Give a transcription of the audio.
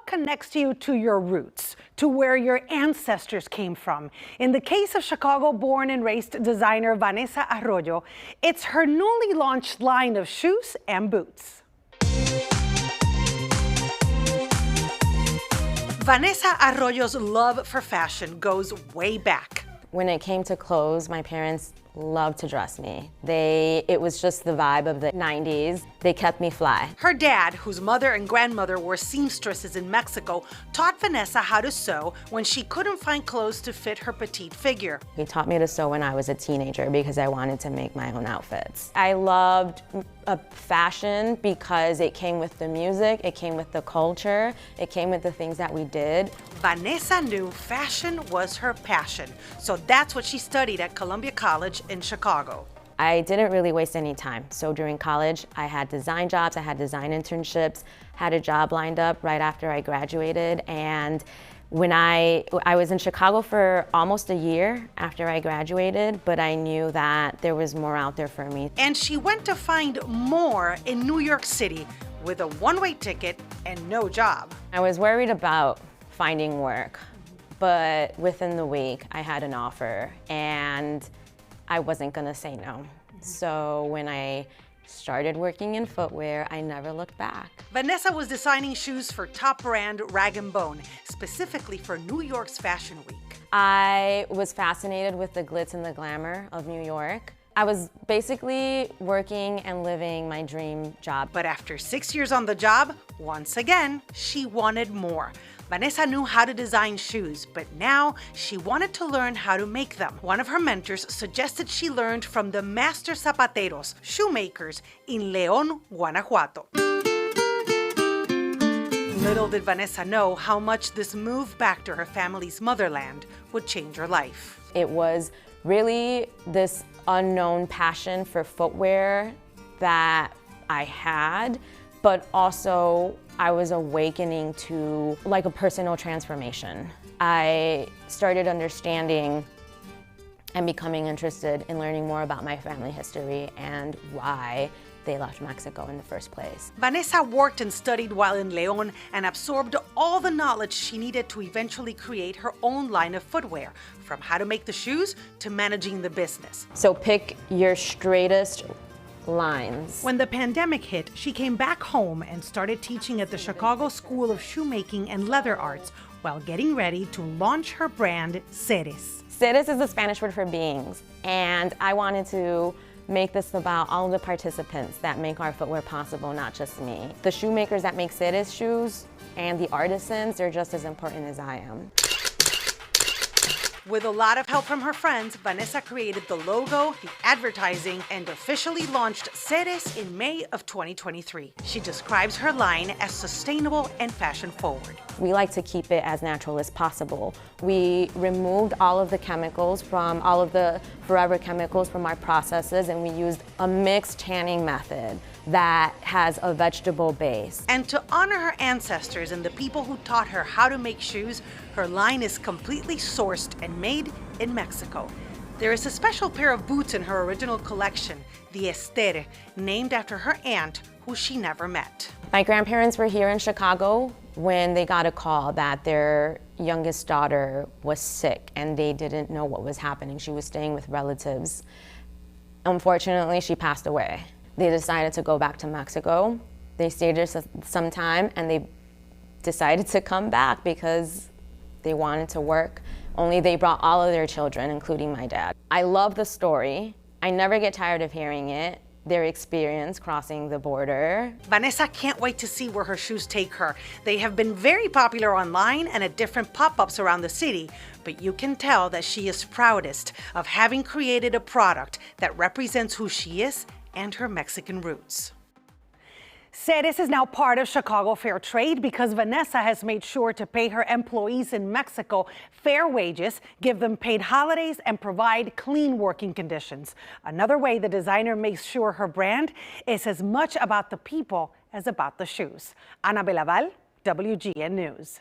What connects you to your roots, to where your ancestors came from? In the case of Chicago-born and raised designer Vanessa Arroyo, it's her newly launched line of shoes and boots. Vanessa Arroyo's love for fashion goes way back. When it came to clothes, my parents loved to dress me. It was just the vibe of the 90s. They kept me fly. Her dad, whose mother and grandmother were seamstresses in Mexico, taught Vanessa how to sew when she couldn't find clothes to fit her petite figure. He taught me to sew when I was a teenager because I wanted to make my own outfits. I loved fashion because it came with the music, it came with the culture, it came with the things that we did. Vanessa knew fashion was her passion, so that's what she studied at Columbia College in Chicago. I didn't really waste any time. So during college, I had design jobs, I had design internships, had a job lined up right after I graduated. And when I was in Chicago for almost a year after I graduated, but I knew that there was more out there for me. And she went to find more in New York City with a one-way ticket and no job. I was worried about finding work, but within the week I had an offer and I wasn't gonna say no. So when I started working in footwear, I never looked back. Vanessa was designing shoes for top brand Rag & Bone, specifically for New York's Fashion Week. I was fascinated with the glitz and the glamour of New York. I was basically working and living my dream job. But after 6 years on the job, once again, she wanted more. Vanessa knew how to design shoes, but now she wanted to learn how to make them. One of her mentors suggested she learned from the master zapateros, shoemakers, in León, Guanajuato. Little did Vanessa know how much this move back to her family's motherland would change her life. It was really this unknown passion for footwear that I had, but also I was awakening to like a personal transformation. I started understanding and becoming interested in learning more about my family history and why they left Mexico in the first place. Vanessa worked and studied while in León and absorbed all the knowledge she needed to eventually create her own line of footwear, from how to make the shoes to managing the business. So pick your straightest lines. When the pandemic hit, she came back home and started teaching at the Chicago School of Shoemaking and Leather Arts while getting ready to launch her brand, Seres. Seres is the Spanish word for beings, and I wanted to make this about all of the participants that make our footwear possible, not just me. The shoemakers that make Seres shoes and the artisans, they're just as important as I am. With a lot of help from her friends, Vanessa created the logo, the advertising, and officially launched Seres in May of 2023. She describes her line as sustainable and fashion-forward. We like to keep it as natural as possible. We removed all of the chemicals from all of the forever chemicals from our processes, and we used a mixed tanning method that has a vegetable base. And to honor her ancestors and the people who taught her how to make shoes, her line is completely sourced and made in Mexico. There is a special pair of boots in her original collection, the Esther, named after her aunt, who she never met. My grandparents were here in Chicago when they got a call that their youngest daughter was sick and they didn't know what was happening. She was staying with relatives. Unfortunately, she passed away. They decided to go back to Mexico. They stayed there some time and they decided to come back because they wanted to work. Only they brought all of their children, including my dad. I love the story. I never get tired of hearing it. Their experience crossing the border. Vanessa can't wait to see where her shoes take her. They have been very popular online and at different pop-ups around the city, but you can tell that she is proudest of having created a product that represents who she is and her Mexican roots. Seres is now part of Chicago Fair Trade because Vanessa has made sure to pay her employees in Mexico fair wages, give them paid holidays, and provide clean working conditions. Another way the designer makes sure her brand is as much about the people as about the shoes. Ana Belaval, WGN News.